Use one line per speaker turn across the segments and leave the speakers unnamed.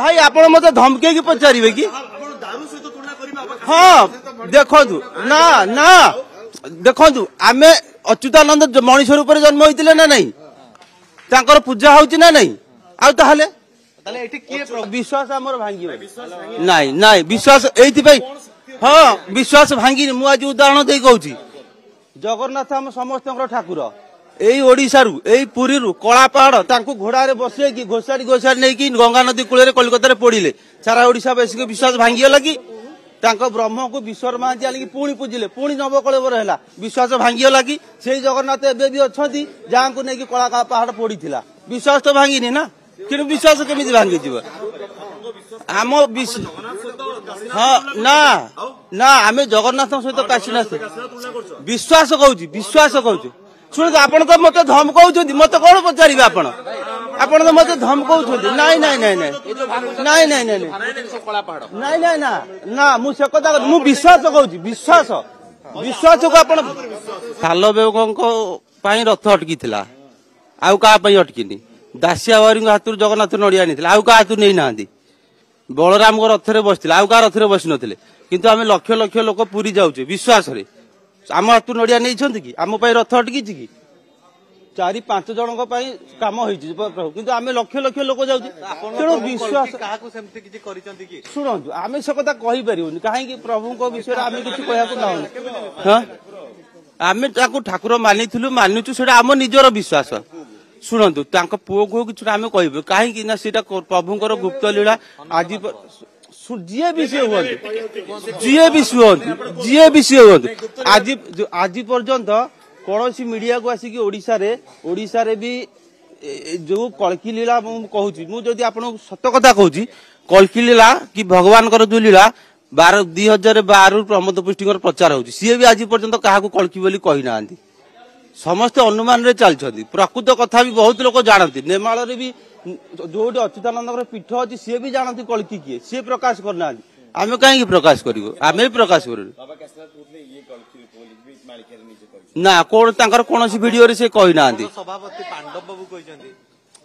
भाई आपण मते धमके की पचारिबे कि हाँ देखु ना ना देखु आमे अच्युतानंद मनीष रूप जन्म होते ना नहीं तांकर पूजा होची ना नहीं आउ ताहले विश्वास आमर भांगी नाई नाई विश्वास एथि हाँ विश्वास भांगी मु आज उदाहरण दे कहूँ जगन्नाथ आम समस्त ठाकुर एई ओडिशारू एई पुरीरू कला पहाड़ तांकू घोड़ारे बसैकी घोषाड़ी घोषाड़ी नहीं कि गंगा नदी कूल कलकता पड़िले सारा ओडिशा वासी विश्वास भांगीगला कि ब्रह्म को विश्वर महांती आनिकी पुणी पूजिले पुणी नवकलेवर है विश्वास भांगीगला कि से जगन्नाथ एवं भी अच्छा जहाँ को लेकिन कला पहाड़ पड़ा विश्वास तो भांगिनी ना कि विश्वास केमी भांगी आम हाँ ना ना आम जगन्नाथ सहित काशीना विश्वास कहूँ शुणु आपण तो मत धमकाऊ मत कौन पचारे आपण आपण तो मत धमकाऊ नाई नाई नाई नाई नाई नाई नाई नाई नाई ना ना मुझे कथा मु विश्वास कहूँ विश्वास विश्वास को आपण साल बेग रथ अटकी आउ क्या अटकिनी दासिया बारी हाथ जगन्नाथ नड़िया नहीं आउ क्या हाथ नहीं ना बलराम रथ में बसते आउ क्या रथ में बस नथिले किंतु आम लक्ष लक्ष लोक पुरी जाऊे विश्वास रे आम हाथ नड़िया नहीं कि आम रथ अटकी कि 4-5 जन कम हो आम लक्ष लक्ष लोक जाऊे विश्वास शुणु आम से कथा कहीपर कहीं प्रभु विषय आम किसी कहना हाँ आम ठाकुर मानिलु मानुचु से आम निजर विश्वास शुणु पुओ को कि आम कह कहीं प्रभुंर गुप्त लीला आज जी भी सी हूँ जी भी सी हूँ आज पर्यंत कौन सी मीडिया को आसिक ओडिशा रे भी जो कल्की लीला कहूँ मुझे आपको सत कथा कहूँ कल्की लीला कि भगवान जो लीला 2012 प्रमोद पुष्टि प्रचार हो सी भी आज पर्यंत क्या कल्की बोली कही ना समस्ते अनुमान रे चलती प्रकृत कथा भी बहुत लोग जानती नेमाल भी जो अच्युतानंद पीठ अच्छी सी भी जानती कल्की किए सी प्रकाश करना आम कहीं प्रकाश करूँ आम भी प्रकाश करूँ ना कौन कौन भिडियो से कही ना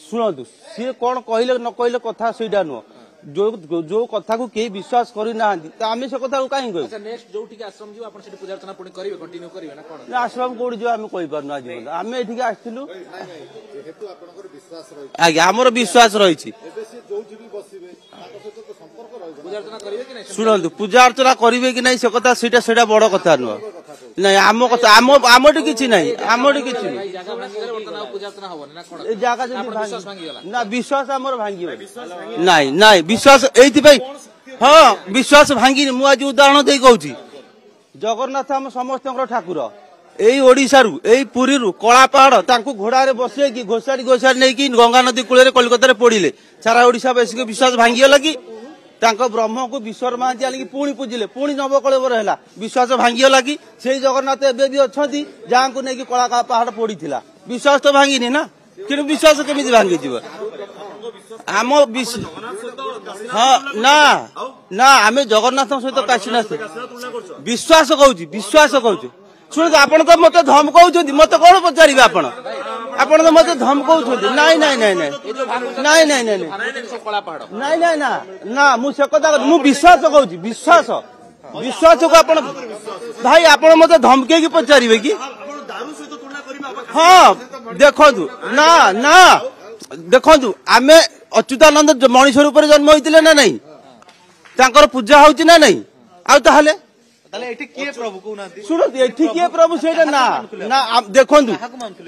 शुणु सी कौन कहले न कहले कथा सहीटा नुह जो जो कथा को कई विश्वास करना आम से कथा कहीं आश्रम कौट जो आम कहीपर आज आम ये आसलु आज्ञा आमर विश्वास रही शुणु पूजा अर्चना करेंगे कि नहीं से कथा से बड़ कथा नुह नहीं आम कथा आम कि नहीं आम कि ना विश्वास आमर भांगी नाई नाई विश्वास एथि हाँ विश्वास भांगी मु आज उदाहरण दे कहूँ जगन्नाथ आम समस्त ठाकुर एई ओडिशारू एई पुरीरू कला पहाड़ तांकू घोड़ारे बसैकी घोषाड़ी घोषाड़ी नहीं कि गंगा नदी कूल कलकता पड़िले सारा ओडिशा वासी विश्वास भांगीगला कि ब्रह्म को विश्वर महांती आनिकी पुणी पूजिले पुणी नवकलेवर है विश्वास भांगीगला कि से जगन्नाथ एवं भी अच्छा जहाँ को लेकिन कला पहाड़ पड़ा विश्वास तो भांगिनी ना कि विश्वास केमी भांगी आम हाँ ना ना आम जगन्नाथ सहित काशीना विश्वास कहूँ शुणु आपण तो मत धमकाऊ मत कौन पचारे आपण आपण तो मत धमकाऊ नाई नाई नाई नाई नाई नाई नाई नाई नाई ना ना मुझे कथा मु विश्वास कहूँ विश्वास विश्वास को आपण भाई आपण मत धमके की पचारे कि हाँ देखु ना ना देखु आम अच्युतानंद मनीष रूप जन्म होते ना नहीं तांकर पूजा होची ना नहीं आउ ताहले शुणु ये किए प्रभु से ना ना देखु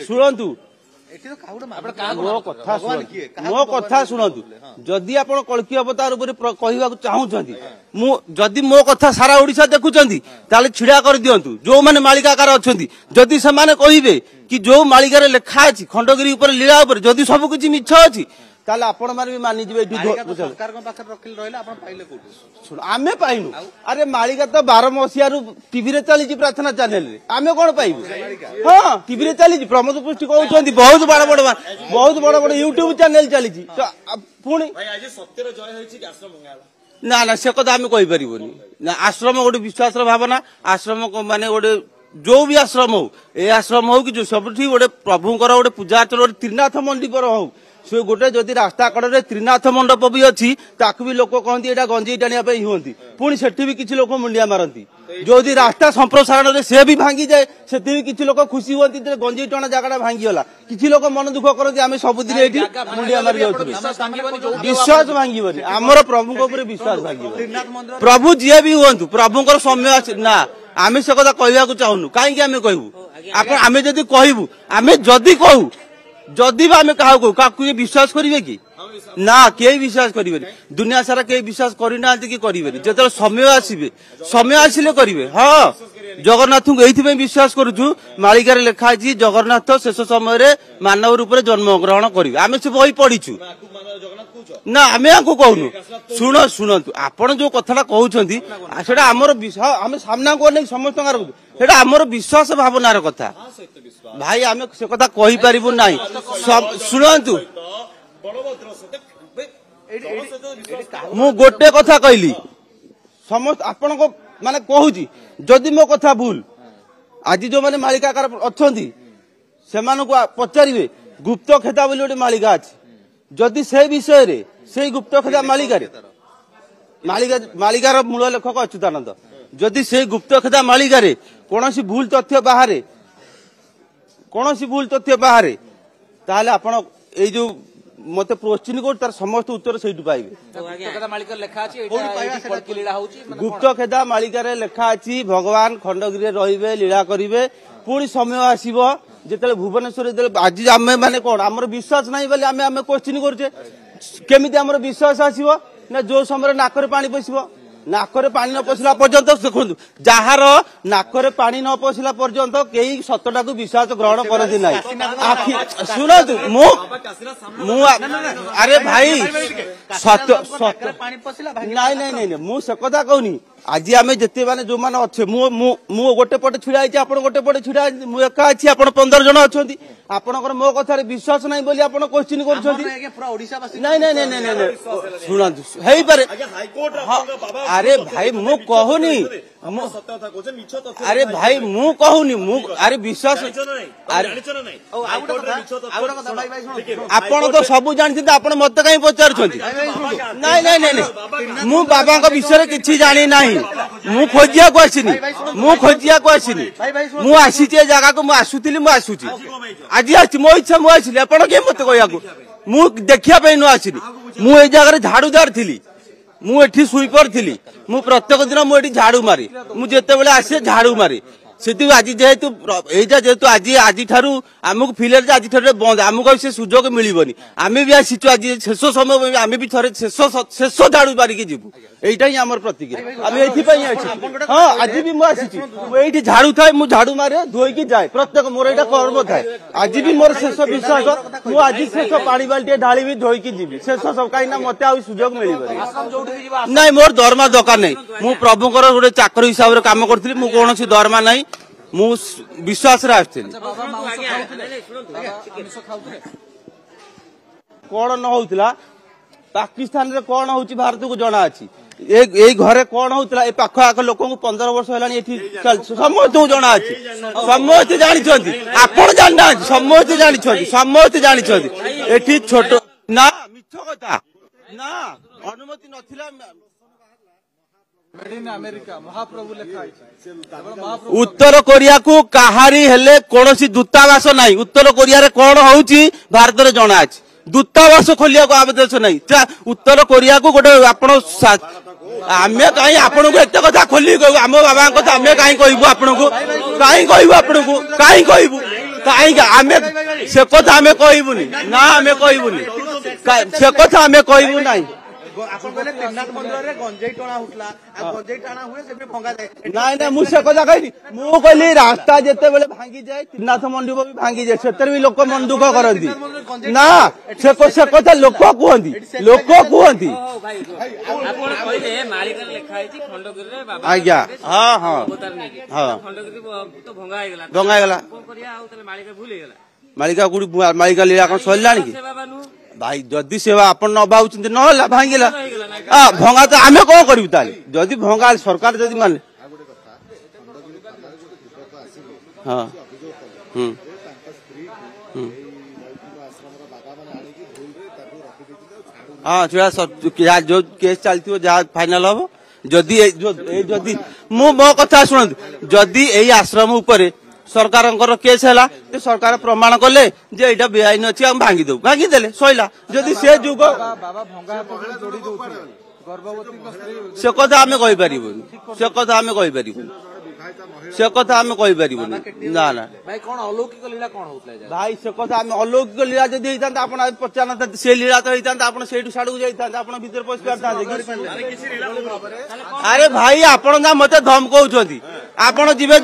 शुणु मो कथा शुणु जदि आप कल्की अवतार कहवा चाहूँगी जदि मो कथा सारा ओडिशा देखुंत छिड़ा कर दिंतु जो मैंने मालिकाकार अच्छा जदि से कहे कि जो मालिकार लेखा अच्छी खंडगिरी लीला जदि सब किसी मिछ अच्छी ताले आपण माने भी मानिजिबे आमे पाइनु अरे मालिका तो 12 मसीहा टीवी रे चली प्रार्थना चैनल रे आमे कोन पाइबु हां टीवी रे चली प्रमोद पुष्टि कहउछंती बहुत बड़ बड़ यूट्यूब चैनल चली पुणी भाई आज सत्यर जय होइछि आश्रम ना ना से कथा आमे कहि परिबोनी ना आश्रम गोटे विश्वास रो भावना आश्रम माने गोटे जो भी आश्रम हो ए आश्रम हो कि जो सबठी गोटे प्रभुंकर गोटे पूजा अर्चना गोटे त्रिनाथ मंदिर हो से गोटे जदि रास्ता कड़े त्रिनाथ मंडप भी अच्छी ताकू भी लोक कहती एटा गंजेई टाणिया हुंती पुणी सेठी भी किसी लोक मुंडिया मारती जो रास्ता संप्रसारण से भी भांगी जाए से भी किसी लोक खुशी हुआ गंजेई टणा जगह भांगीगला किसी लोक मन दुख करती आम सबुदिन ये मुंडिया मारी जाऊँ विश्वास भांगी आमर प्रभु विश्वास भांगी प्रभु जी भी हूँ प्रभुଙ୍କର समय ना आम से कथा कहवाक चाहूनु कहीं आम कहूँ आम जदि कहू आम जदि कहू जदि आम क्या विश्वास करेंगे कि ना कई विश्वास करेंगे दुनिया सारा कई विश्वास करना कि करेंगे जो समय आसिले करेंगे हाँ जगन्नाथ को ये विश्वास करुचु मालिकार लिखाई जगन्नाथ शेष समय मानव रूप में जन्म ग्रहण करेंगे आम से बही पढ़ीचु ना आम आपको कहूनु शुण शुणु आपण जो कथा कहते आमर आम सामना को नहीं समस्त आमर विश्वास भावनार कथा भाई आम से कथा कही पारिबु नाही शुणु मु गोटे कथा कहली समस्त आपण को माने कहूची जदि मो कथा भूल आज जो माने मालिकाकार अच्छी से पचारे गुप्त खेता बोली गोटे मालिका अच्छी जदि से विषय रे से गुप्त खेता मालिकार मूल लेखक अच्युतानंद जदि से गुप्त खेता मालिकार कौन भूल तथ्य बाहर कौन भूल तथ्य बाहर ताहले आपण ए जो मत क्वेश्चन को तार समस्त उत्तर से पाइबे गुप्त खेदा मालिकार लेखा अच्छी भगवान खंडगिरी रहिबे लीला करिवे पुणी समय आसीबो जेतले भुवनेश्वर आज आम माने कौन आमर विश्वास नहीं बोले आम क्वेश्चन करुचे केमिति आमर विश्वास आसीबो ना जो समय नाकरे पानी पशिबो नाकरे पानी न पशिला पर्यंत देखु जार नाकरे पानी न पशिला पर्यंत कई सतटा को विश्वास ग्रहण करती ना शुणु अरे भाई सत नाई नाई नाई मु से कथा कहूनी आज आम जिते माने जो मैंने अच्छे मु गोटे पटे छिड़ा आप गोटे पटे छिड़ा मु एका अच्छी आप 15 जन अच्छा आपणकर मो कथार विश्वास नहीं बोली आप क्वेश्चन कर नाई नाई नाई नाई शुणु है पारे अरे भाई मु कहूनी अरे भाई मु कहूनी मु अरे विश्वास आपण तो सब जानते आप मत कहीं पचार नाई नाई नाई मु बाबा विषय किसी जानी ना मु खोजिया को आसनी मु आसी जगह को आसुली आसूची आज आसी मो इच्छा मुझे आप मत कहू मु देखा न आसनी मुझे जगह झाड़ूदार थी मुझे स्वीपर थी मु प्रत्येक दिन मुझे झाड़ू मारी मुझे आसे झाड़ू मारी से आज जेहेतु जेहेतु आज आज आमको फिल आज बंद आमको से सुजोग मिलबनी आम भी आसीचु आज शेष समय आम भी थे शेष झाड़ू मारिकी जीवु यहीटा ही आम प्रतिक्रिया आम ये हाँ आज भी मुझे झाड़ू थाए मुझे झाड़ू मारे धोईकी जाए प्रत्येक मोर यहाँ कर्म थाए आज भी मोर शेष विश्वास मुझे आज शेष पानी बाल्टी ढाली भी धोईकी जीवी शेष सब कहीं मत सुजोग मिलबनी ना मोर दरमा दरकार नहीं मु प्रभुकर गोटे चाकर हिसाब से कम करी कौन दरमा नहीं मु विश्वास कौन न होता पाकिस्तान रे कौन हो भारत को जना अच्छी घरे कौन होता ए पाख आख लोक 15 वर्ष है समस्त जना अच्छी समस्त जानते आपण जाना समस्त जानते समस्त जानते एठी छोट ना मिछ कथा ना अनुमति नथिला उत्तर कोरिया को कहारी हेले कौन दूतावास नहीं उत्तर कोरिया रे कौन होउची भारत रे जना अछि दूतावास खोलिया को आदेश नहीं उत्तर कोरिया को गोटे आपण आमे कहीं आपण को एते कथा खोली कहू आम बाबा कथा आमे कहीं कहबू आपण को कहीं कहबू आपण को कहीं कहबू कहीं आमे से कथा आमे कहबूनी ना आमे कहबूनी से कथा आमे कहबू नहीं कहली रास्ता जिते बेले भांगी जाए त्रिनाथ मंडप भी भांगी जाए से भी लोक मन दुख करती ना से कथा लोक कहती आज्ञा हाँ हाँ हाँ भंगागला मालिका मालिका लीला कौन सरला कि भाई जदि सेवा आपण न बाउचंती न भांगिला भंगा तो आमे कौन करू जदि भंगा सरकार जदि मान हाँ हाँ जो जो केस चलती जहाँ फाइनाल हम जदि जदि मो कथा शुणु जदि यही आश्रम उपरे सरकार केस है तो सरकार प्रमाण कले जे यहाँ बेआईन अच्छी हम भांगीदेले सैला जदि से जुग से कथा आम कहीपरबून से कथा आम कहीपरबून से कथा आम कहीपरबून ना ना
भाई कौन अलौकिक लीला कौन होता
भाई से कथा आम अलौकिक लीला जदि होता आप पचार से लीला तो होता आप साड़ू जाता आप भर पशि अरे भाई आपण ना मत धमकाउछंती आपण जीवे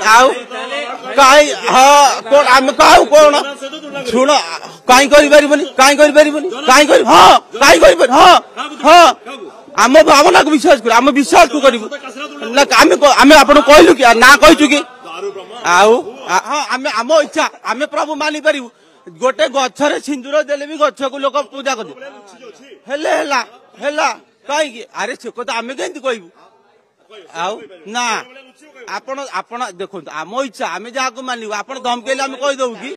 आउ कहीं हाँ कौन आम कौन शुण कहीं कहीं हाँ कहीं हाँ हाँ आम भावना को विश्वास कर आम विश्वास को करूँ आम आपन कहलु कि ना कहीचु कि आम इच्छा आम प्रभु मानि पारू गोटे गछरे सिंदूर देले भी गछ को लोक पूजा कर कहीं अरे से कथा आम के कहबू आउ ना आपण देखो आम इच्छा आम जहाँ को मानू आप धमकेले आम कहीदू कि